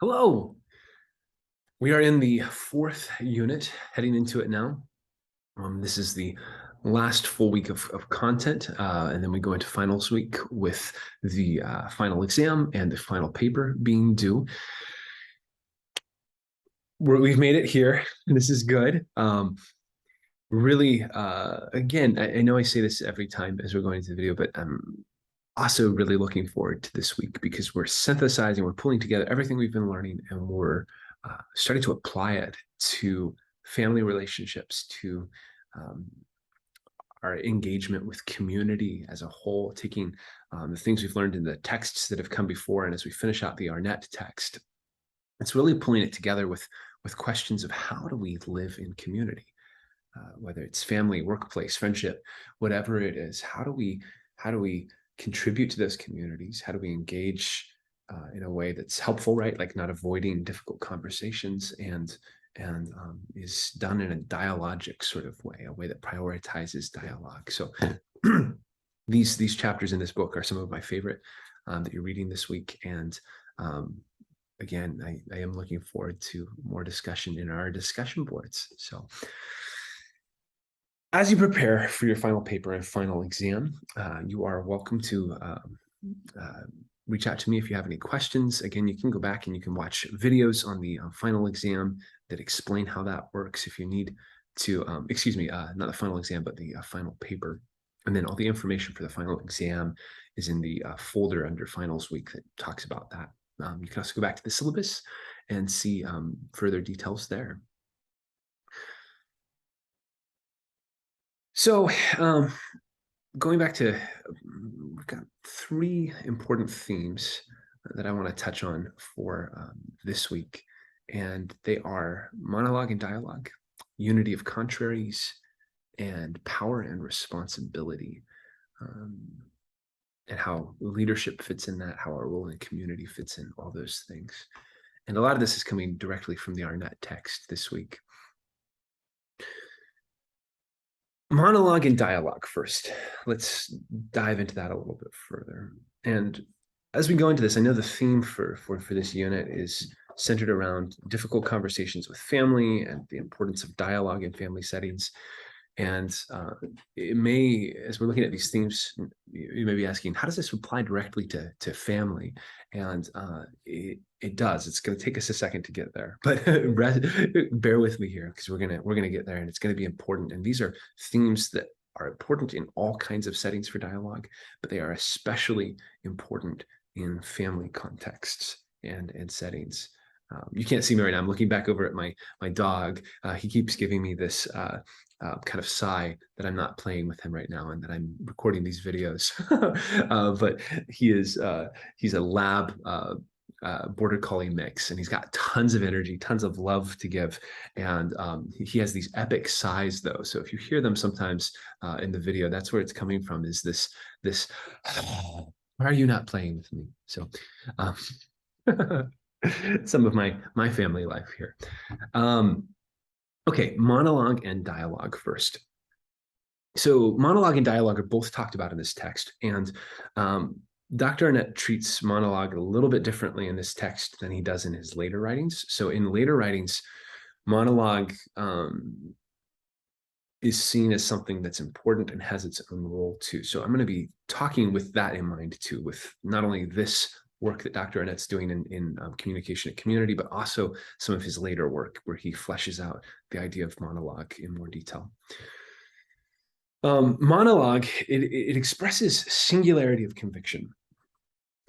Hello. We are in the fourth unit, heading into it now. This is the last full week of content, and then we go into finals week with the final exam and the final paper being due. We've made it here, and this is good. Really, again, I know I say this every time as we're going into the video, but I'm also really looking forward to this week because we're synthesizing, we're pulling together everything we've been learning, and we're starting to apply it to family relationships, to our engagement with community as a whole, taking the things we've learned in the texts that have come before, and as we finish out the Arnett text, it's really pulling it together with questions of how do we live in community, whether it's family, workplace, friendship, whatever it is. How do we contribute to those communities? How do we engage in a way that's helpful, right? Like not avoiding difficult conversations, and is done in a dialogic sort of way, a way that prioritizes dialogue. So these chapters in this book are some of my favorite that you're reading this week. And again, I am looking forward to more discussion in our discussion boards. So as you prepare for your final paper and final exam, you are welcome to reach out to me if you have any questions. Again, you can go back and you can watch videos on the final exam that explain how that works if you need to, excuse me, not the final exam, but the final paper. And then all the information for the final exam is in the folder under finals week that talks about that. You can also go back to the syllabus and see further details there. So going back to, we've got three important themes that I want to touch on for this week, and they are monologue and dialogue, unity of contraries, and power and responsibility, and how leadership fits in that, how our role in community fits in, all those things. And a lot of this is coming directly from the Arnett text this week. Monologue and dialogue first. Let's dive into that a little bit further. And as we go into this, I know the theme for this unit is centered around difficult conversations with family and the importance of dialogue in family settings. And it may, as we're looking at these themes, you may be asking, how does this apply directly to family? And it does. It's going to take us a second to get there, but bear with me here because we're gonna get there, and it's going to be important. And these are themes that are important in all kinds of settings for dialogue, but they are especially important in family contexts and settings. You can't see me right now. I'm looking back over at my dog. He keeps giving me this kind of sigh that I'm not playing with him right now, and that I'm recording these videos. But he's a lab border collie mix, and he's got tons of energy, tons of love to give, and he has these epic sighs though. So if you hear them sometimes in the video, that's where it's coming from. Is this why are you not playing with me? So some of my family life here. Okay, monologue and dialogue first. So monologue and dialogue are both talked about in this text, and Dr. Arnett treats monologue a little bit differently in this text than he does in his later writings. So in later writings, monologue is seen as something that's important and has its own role too. So I'm going to be talking with that in mind too, with not only this work that Dr. Arnett's doing in communication and community, but also some of his later work where he fleshes out the idea of monologue in more detail. Monologue, it expresses singularity of conviction.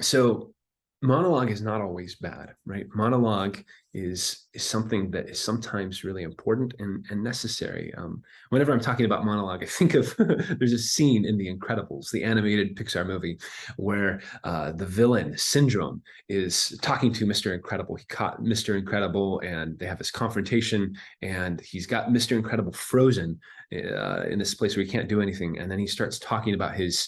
So monologue is not always bad, right? Monologue is something that is sometimes really important and necessary. Whenever I'm talking about monologue, I think of there's a scene in The Incredibles, the animated Pixar movie, where the villain Syndrome is talking to Mr. Incredible. He caught Mr. Incredible, and they have this confrontation, and he's got Mr. Incredible frozen in this place where he can't do anything, and then he starts talking about his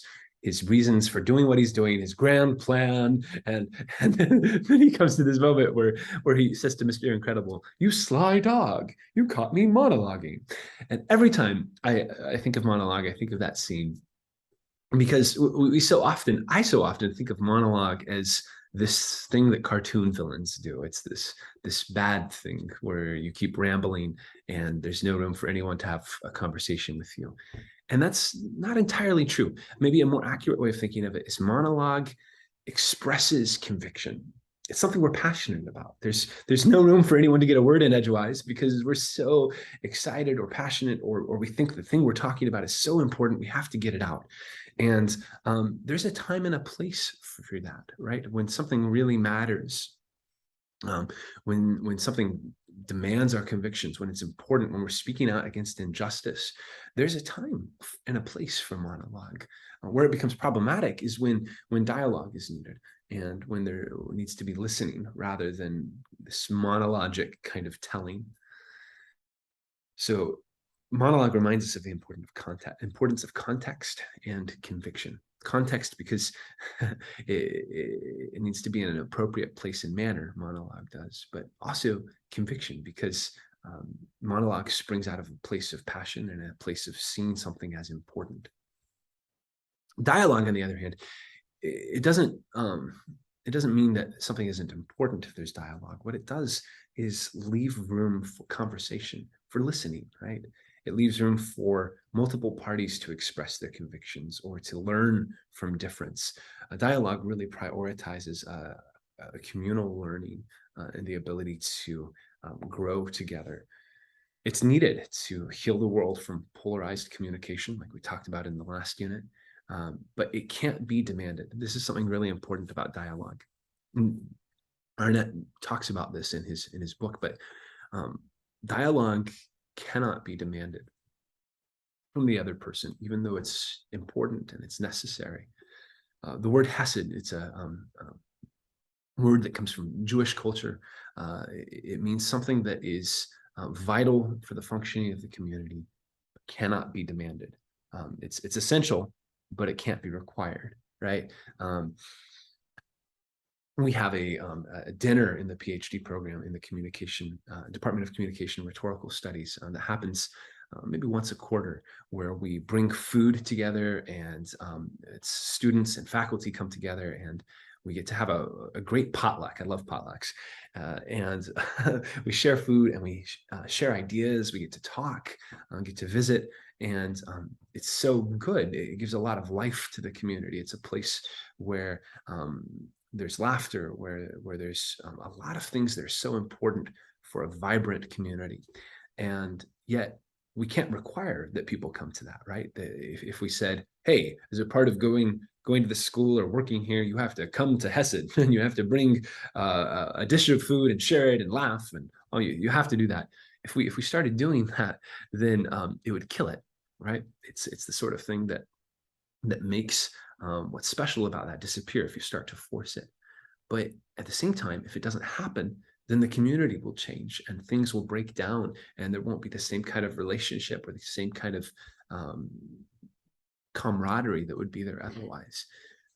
reasons for doing what he's doing, his grand plan, and then he comes to this moment where he says to Mr. Incredible, "You sly dog, you caught me monologuing." And every time I think of monologue, I think of that scene, because I so often think of monologue as this thing that cartoon villains do. It's this bad thing where you keep rambling and there's no room for anyone to have a conversation with you. And that's not entirely true. Maybe a more accurate way of thinking of it is monologue expresses conviction. It's something we're passionate about. There's no room for anyone to get a word in edgewise because we're so excited or passionate, or we think the thing we're talking about is so important, we have to get it out. And there's a time and a place for that, right? When something really matters, when something demands our convictions, when it's important, when we're speaking out against injustice, there's a time and a place for monologue. Where it becomes problematic is when dialogue is needed and when there needs to be listening rather than this monologic kind of telling. So monologue reminds us of the importance of context and conviction. Context because it needs to be in an appropriate place and manner, monologue does, but also conviction because monologue springs out of a place of passion and a place of seeing something as important. Dialogue, on the other hand, it doesn't mean that something isn't important if there's dialogue. What it does is leave room for conversation, for listening, right? It leaves room for multiple parties to express their convictions or to learn from difference. A dialogue really prioritizes a communal learning and the ability to grow together. It's needed to heal the world from polarized communication, like we talked about in the last unit. But it can't be demanded. This is something really important about dialogue. Arnett talks about this in his book, but dialogue cannot be demanded from the other person, even though it's important and it's necessary. The word hesed, it's a word that comes from Jewish culture. It means something that is vital for the functioning of the community, but cannot be demanded. It's essential, but it can't be required, right? We have a dinner in the PhD program in the communication Department of Communication Rhetorical Studies that happens maybe once a quarter, where we bring food together and it's students and faculty come together and we get to have a great potluck. I love potlucks. And we share food and we share ideas. We get to talk, get to visit. And it's so good. It gives a lot of life to the community. It's a place where there's laughter, where there's a lot of things that are so important for a vibrant community. And yet we can't require that people come to that, right? If we said, hey, as a part of going to the school or working here, you have to come to Hesed and you have to bring a dish of food and share it and laugh, and oh, you have to do that. If we started doing that, then it would kill it, right? It's the sort of thing that makes what's special about that disappear if you start to force it. But at the same time, if it doesn't happen, then the community will change and things will break down and there won't be the same kind of relationship or the same kind of camaraderie that would be there otherwise,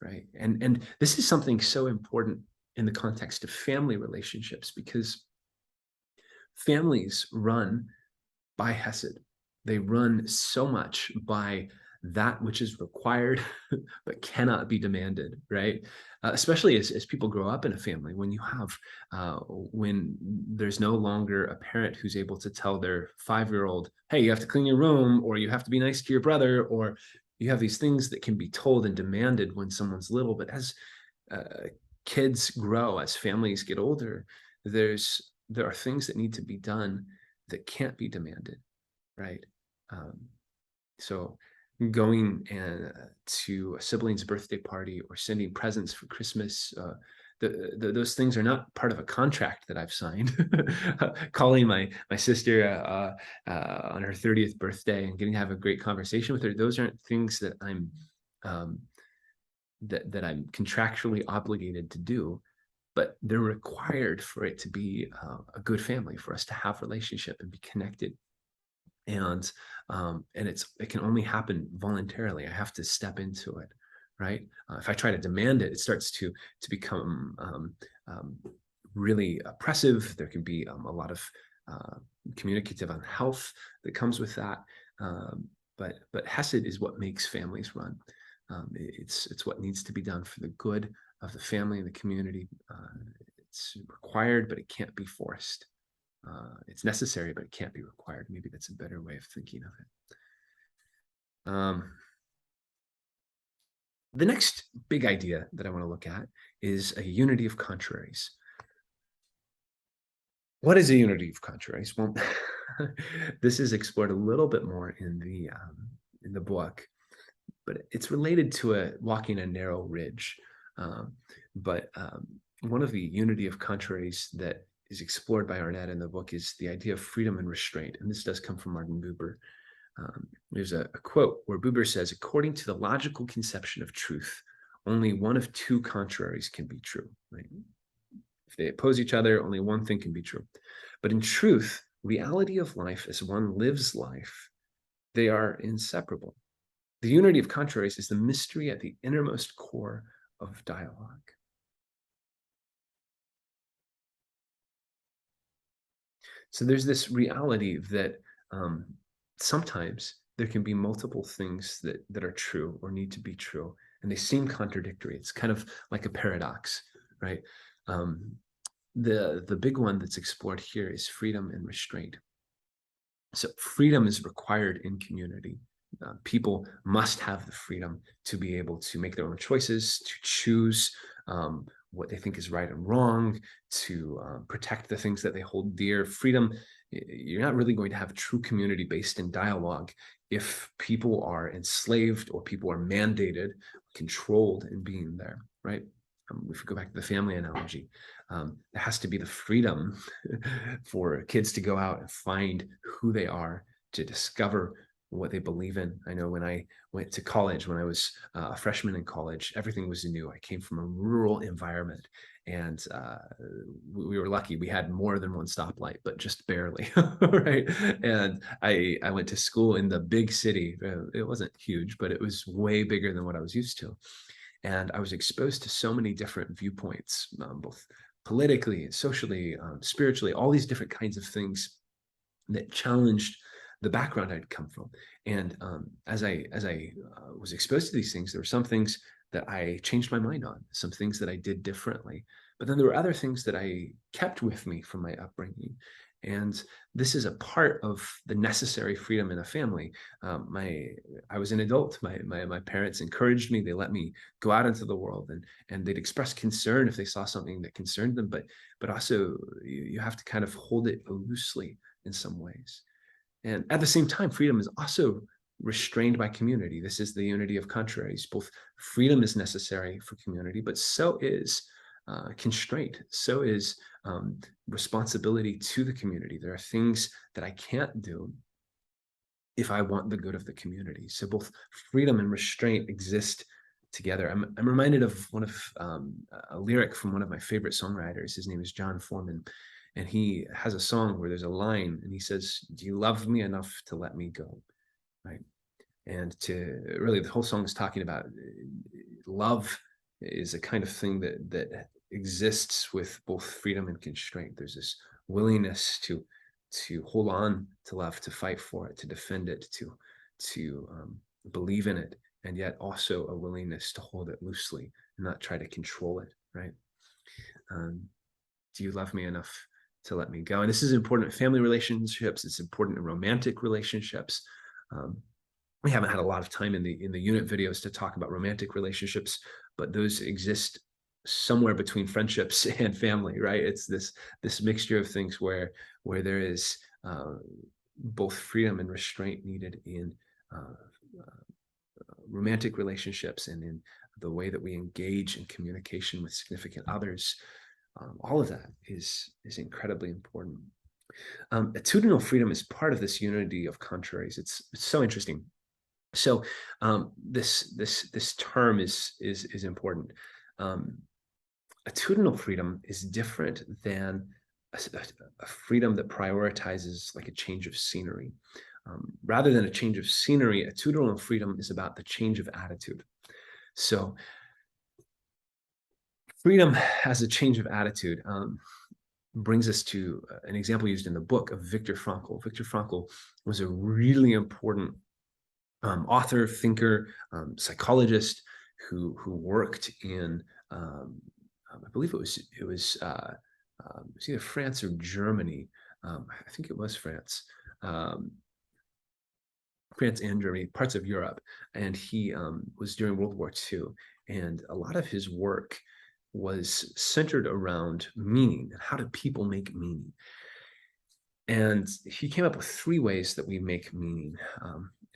right? And this is something so important in the context of family relationships, because families run by Hesed. They run so much by that which is required but cannot be demanded, right? Especially as people grow up in a family, when you have when there's no longer a parent who's able to tell their 5-year-old, hey, you have to clean your room, or you have to be nice to your brother, or you have these things that can be told and demanded when someone's little. But as kids grow, as families get older, there are things that need to be done that can't be demanded, right? So going to a sibling's birthday party or sending presents for Christmas, those things are not part of a contract that I've signed. Calling my sister on her 30th birthday and getting to have a great conversation with her, those aren't things that I'm that I'm contractually obligated to do, but they're required for it to be a good family, for us to have relationship and be connected. And it can only happen voluntarily. I have to step into it, right? If I try to demand it, it starts to become really oppressive. There can be a lot of communicative unhealth that comes with that. But Hesed is what makes families run. It's what needs to be done for the good of the family and the community. It's required, but it can't be forced. It's necessary, but it can't be required. Maybe that's a better way of thinking of it. The next big idea that I want to look at is a unity of contraries. What is a unity of contraries? Well, this is explored a little bit more in the book, but it's related to walking a narrow ridge. One of the unity of contraries that is explored by Arnett in the book is the idea of freedom and restraint, and this does come from Martin Buber. There's a quote where Buber says, according to the logical conception of truth, only one of two contraries can be true. Right? If they oppose each other, only one thing can be true. But in truth, reality of life as one lives life, they are inseparable. The unity of contraries is the mystery at the innermost core of dialogue. So there's this reality that sometimes there can be multiple things that are true or need to be true, and they seem contradictory. It's kind of like a paradox, right? The big one that's explored here is freedom and restraint. So freedom is required in community. People must have the freedom to be able to make their own choices, to choose what they think is right and wrong, to protect the things that they hold dear. Freedom, you're not really going to have a true community based in dialogue if people are enslaved or people are mandated, controlled in being there, right? If we go back to the family analogy, there has to be the freedom for kids to go out and find who they are, to discover what they believe in. I know when I went to college, when I was a freshman in college, everything was new. I came from a rural environment, and we were lucky. We had more than one stoplight, but just barely, right? And I went to school in the big city. It wasn't huge, but it was way bigger than what I was used to. And I was exposed to so many different viewpoints, both politically, socially, spiritually, all these different kinds of things that challenged the background I'd come from. And as I was exposed to these things, there were some things that I changed my mind on, some things that I did differently. But then there were other things that I kept with me from my upbringing. And this is a part of the necessary freedom in a family. I was an adult. My parents encouraged me. They let me go out into the world, and they'd express concern if they saw something that concerned them. But also you have to kind of hold it loosely in some ways. And at the same time, freedom is also restrained by community. This is the unity of contraries. Both freedom is necessary for community, but so is constraint. So is responsibility to the community. There are things that I can't do if I want the good of the community. So both freedom and restraint exist together. I'm reminded of one of a lyric from one of my favorite songwriters. His name is John Foreman. And he has a song where there's a line and he says, do you love me enough to let me go? Right. And to really, the whole song is talking about love is a kind of thing that exists with both freedom and constraint. There's this willingness to hold on to love, to fight for it, to defend it, to believe in it, and yet also a willingness to hold it loosely and not try to control it, right? Do you love me enough to let me go? And this is important in family relationships. It's important in romantic relationships. We haven't had a lot of time in the unit videos to talk about romantic relationships, but those exist somewhere between friendships and family, right? It's this mixture of things where there is both freedom and restraint needed in romantic relationships and in the way that we engage in communication with significant others. All of that is incredibly important. Attitudinal freedom is part of this unity of contraries. It's so interesting. So this term is important. Attitudinal freedom is different than a freedom that prioritizes like a change of scenery. Rather than a change of scenery, attitudinal freedom is about the change of attitude. So freedom as a change of attitude brings us to an example used in the book of Viktor Frankl. Viktor Frankl was a really important author, thinker, psychologist who worked in I believe it was either France or Germany. I think it was France. Um, France and Germany, parts of Europe, and he was during World War II, and a lot of his work was centered around meaning and how do people make meaning. And he came up with three ways that we make meaning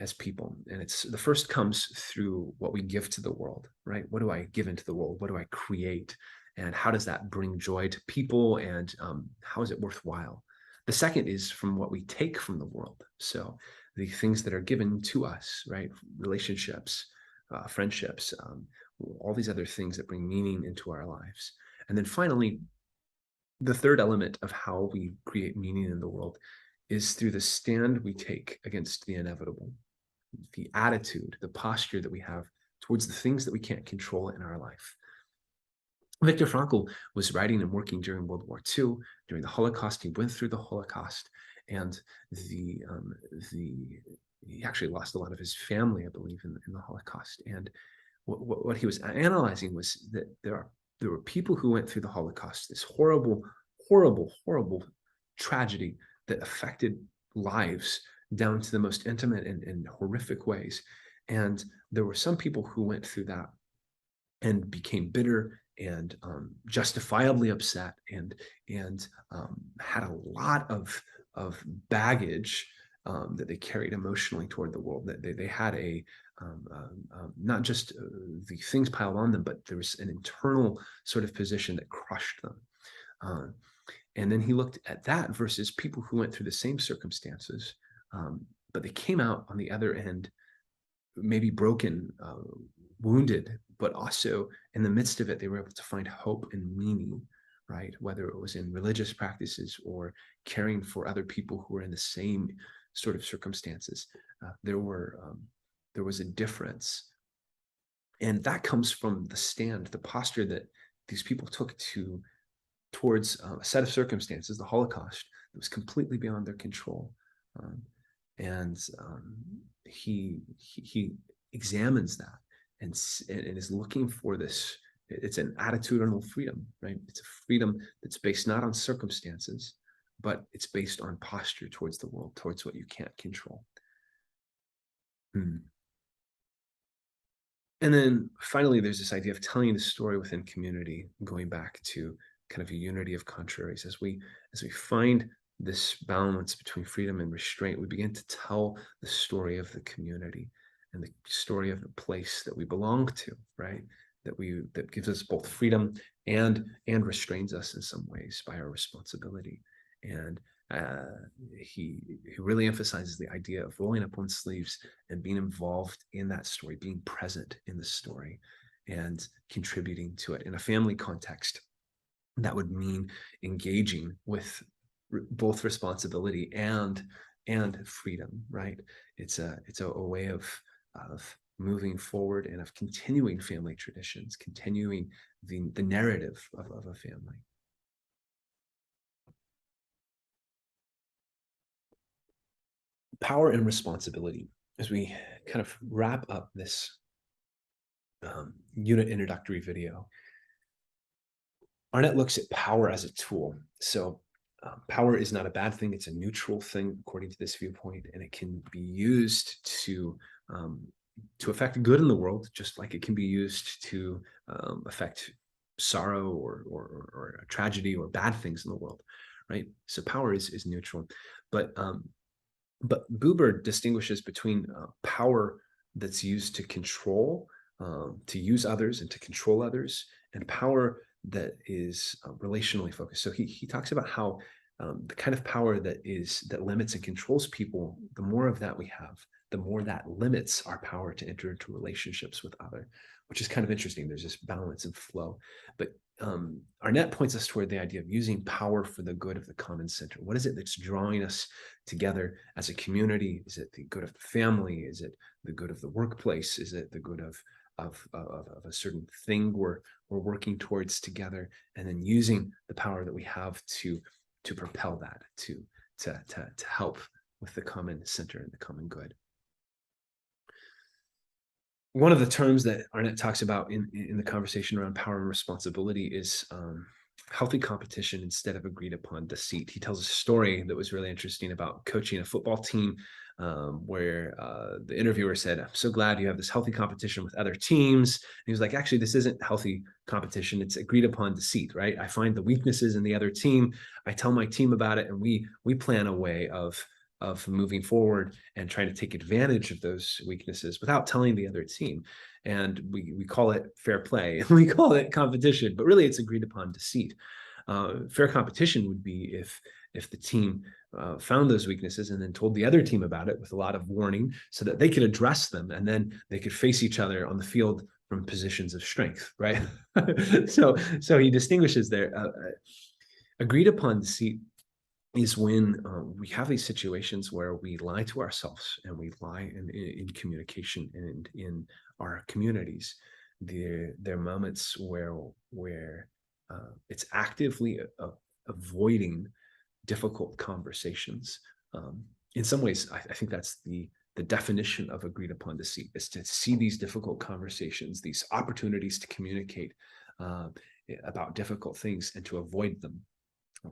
as people. And it's the first comes through what we give to the world, right? What do I give into the world? What do I create? And how does that bring joy to people? And how is it worthwhile? The second is from what we take from the world. So the things that are given to us, right? Relationships, friendships, all these other things that bring meaning into our lives. And then finally, the third element of how we create meaning in the world is through the stand we take against the inevitable, the attitude, the posture that we have towards the things that we can't control in our life. Viktor Frankl was writing and working during World War II. During the Holocaust, he went through the Holocaust, and he actually lost a lot of his family, I believe, in the Holocaust. And what he was analyzing was that there were people who went through the Holocaust, this horrible, horrible, horrible tragedy that affected lives down to the most intimate and horrific ways. And there were some people who went through that and became bitter and justifiably upset and had a lot of baggage that they carried emotionally toward the world. That they had a not just the things piled on them, but there was an internal sort of position that crushed them. And then he looked at that versus people who went through the same circumstances, but they came out on the other end maybe broken, wounded, but also in the midst of it, they were able to find hope and meaning, right? Whether it was in religious practices or caring for other people who were in the same sort of circumstances. There was a difference. And that comes from the stand, the posture that these people took towards a set of circumstances, the Holocaust, that was completely beyond their control. And he examines that and is looking for this. It's an attitudinal freedom, right? It's a freedom that's based not on circumstances, but it's based on posture towards the world, towards what you can't control. And then finally, there's this idea of telling the story within community, going back to kind of a unity of contraries. As we find this balance between freedom and restraint, we begin to tell the story of the community and the story of the place that we belong to, right? That gives us both freedom and restrains us in some ways by our responsibility. And he really emphasizes the idea of rolling up one's sleeves and being involved in that story, being present in the story and contributing to it. In a family context, that would mean engaging with both responsibility and freedom, right? It's a way of moving forward and of continuing family traditions, continuing the narrative of a family. Power and responsibility. As we kind of wrap up this unit introductory video, Arnett looks at power as a tool. So power is not a bad thing. It's a neutral thing, according to this viewpoint, and it can be used to affect good in the world, just like it can be used to affect sorrow or a tragedy or bad things in the world, right? So power is neutral. But Buber distinguishes between power that's used to control, to use others and to control others, and power that is relationally focused. So he talks about how the kind of power that limits and controls people, the more of that we have, the more that limits our power to enter into relationships with other, which is kind of interesting. There's this balance and flow. But Arnett points us toward the idea of using power for the good of the common center. What is it that's drawing us together as a community? Is it the good of the family? Is it the good of the workplace? Is it the good of a certain thing we're working towards together? And then using the power that we have to propel that, to help with the common center and the common good. one of the terms that Arnett talks about in the conversation around power and responsibility is healthy competition instead of agreed upon deceit. He tells a story that was really interesting about coaching a football team where the interviewer said, "I'm so glad you have this healthy competition with other teams." And he was like, "Actually, this isn't healthy competition. It's agreed upon deceit, right? I find the weaknesses in the other team. I tell my team about it, and we plan a way of moving forward and trying to take advantage of those weaknesses without telling the other team. And we call it fair play, and we call it competition, but really it's agreed upon deceit. Fair competition would be if the team found those weaknesses and then told the other team about it with a lot of warning so that they could address them, and then they could face each other on the field from positions of strength, right? So he distinguishes there. Agreed upon deceit is when we have these situations where we lie to ourselves and we lie in communication and in our communities. There are moments where it's actively avoiding difficult conversations. In some ways, I think that's the definition of agreed upon deceit, is to see these difficult conversations, these opportunities to communicate about difficult things and to avoid them,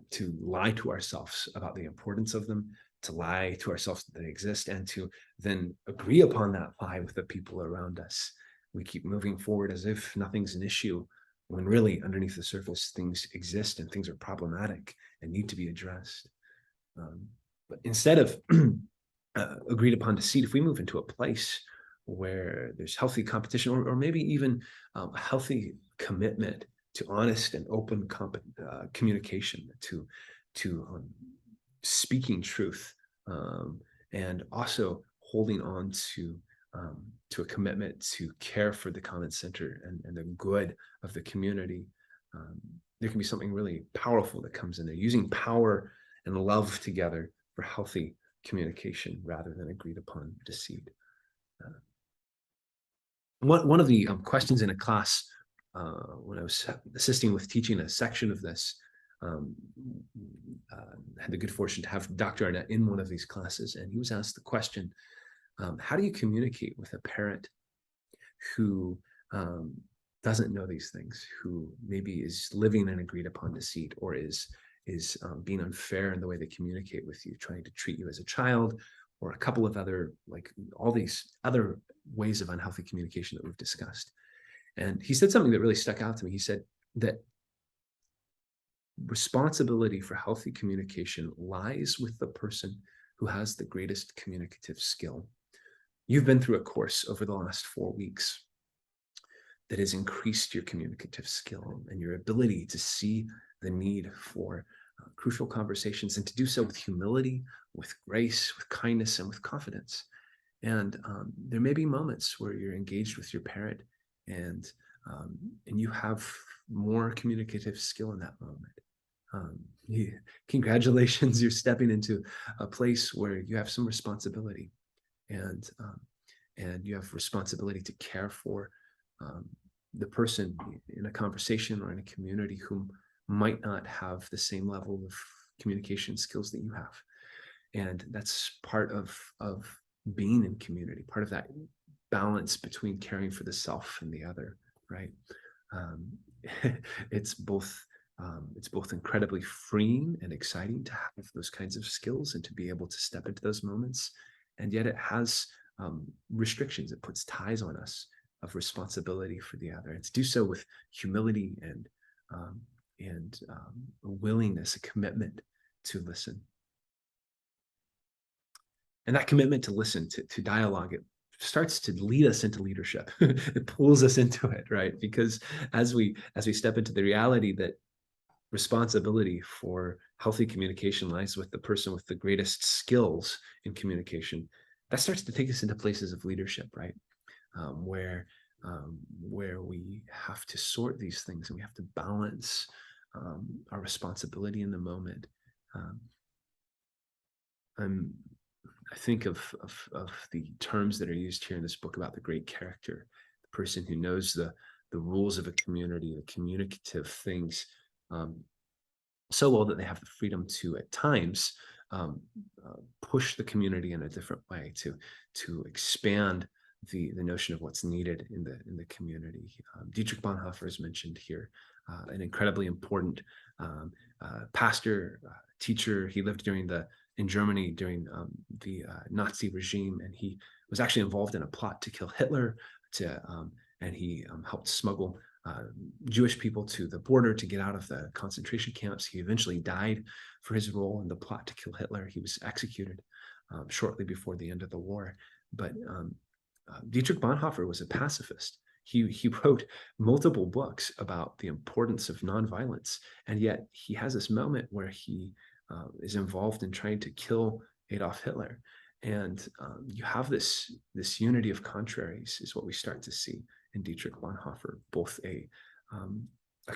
to lie to ourselves about the importance of them, to lie to ourselves that they exist, and to then agree upon that lie with the people around us. We keep moving forward as if nothing's an issue, when really underneath the surface things exist and things are problematic and need to be addressed. But instead of agreed upon deceit, if we move into a place where there's healthy competition, or maybe even a healthy commitment to honest and open communication, to speaking truth, and also holding on to a commitment to care for the common center and the good of the community. There can be something really powerful that comes in there, using power and love together for healthy communication rather than agreed upon deceit. One of the questions in a class when I was assisting with teaching a section of this, had the good fortune to have Dr. Arnett in one of these classes, and he was asked the question, how do you communicate with a parent who doesn't know these things, who maybe is living in agreed upon deceit, or is being unfair in the way they communicate with you, trying to treat you as a child, or a couple of other, like all these other ways of unhealthy communication that we've discussed. And he said something that really stuck out to me. He said that responsibility for healthy communication lies with the person who has the greatest communicative skill. You've been through a course over the last 4 weeks that has increased your communicative skill and your ability to see the need for crucial conversations, and to do so with humility, with grace, with kindness, and with confidence. And there may be moments where you're engaged with your parent and you have more communicative skill in that moment. Congratulations, you're stepping into a place where you have some responsibility, and you have responsibility to care for the person in a conversation or in a community who might not have the same level of communication skills that you have. And that's part of being in community, part of that balance between caring for the self and the other, right? It's both incredibly freeing and exciting to have those kinds of skills and to be able to step into those moments, and yet it has restrictions. It puts ties on us of responsibility for the other, and to do so with humility and a willingness, a commitment to listen. And that commitment to listen, to dialogue, it starts to lead us into leadership. It pulls us into it, right? Because as we step into the reality that responsibility for healthy communication lies with the person with the greatest skills in communication, that starts to take us into places of leadership, right? Where we have to sort these things and we have to balance our responsibility in the moment. I think of the terms that are used here in this book about the great character, the person who knows the rules of a community, the communicative things so well that they have the freedom to, at times, push the community in a different way, to expand the notion of what's needed in the community. Dietrich Bonhoeffer is mentioned here, an incredibly important pastor, teacher. He lived in Germany during the Nazi regime, and he was actually involved in a plot to kill Hitler. And he helped smuggle Jewish people to the border to get out of the concentration camps. He eventually died for his role in the plot to kill Hitler. He was executed shortly before the end of the war. But Dietrich Bonhoeffer was a pacifist. He wrote multiple books about the importance of nonviolence, and yet he has this moment where he is involved in trying to kill Adolf Hitler. And you have this unity of contraries is what we start to see in Dietrich Bonhoeffer, both a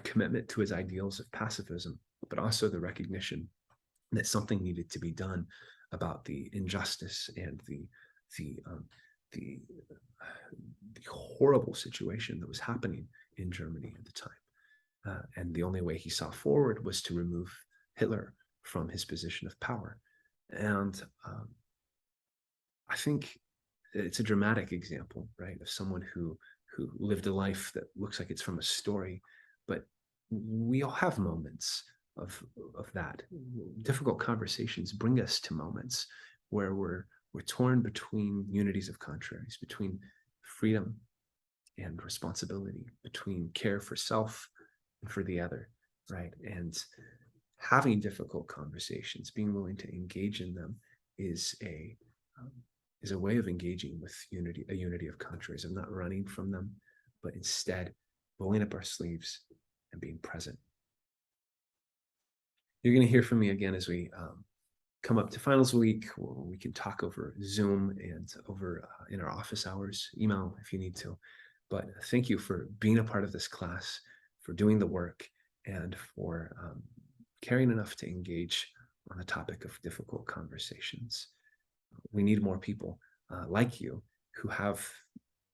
commitment to his ideals of pacifism, but also the recognition that something needed to be done about the injustice and the horrible situation that was happening in Germany at the time. And the only way he saw forward was to remove Hitler from his position of power. And I think it's a dramatic example, right, of someone who lived a life that looks like it's from a story, but we all have moments of that. Difficult conversations bring us to moments where we're torn between unities of contraries, between freedom and responsibility, between care for self and for the other, right? And having difficult conversations, being willing to engage in them, is a way of engaging with a unity of contraries, of not running from them, but instead rolling up our sleeves and being present. You're going to hear from me again as we come up to finals week. We can talk over Zoom and over in our office hours, email if you need to. But thank you for being a part of this class, for doing the work, and for caring enough to engage on the topic of difficult conversations. We need more people like you who have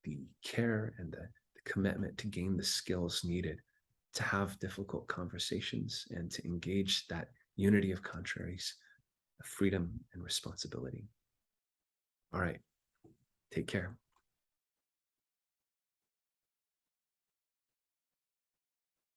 the care and the commitment to gain the skills needed to have difficult conversations and to engage that unity of contraries, freedom and responsibility. All right, take care.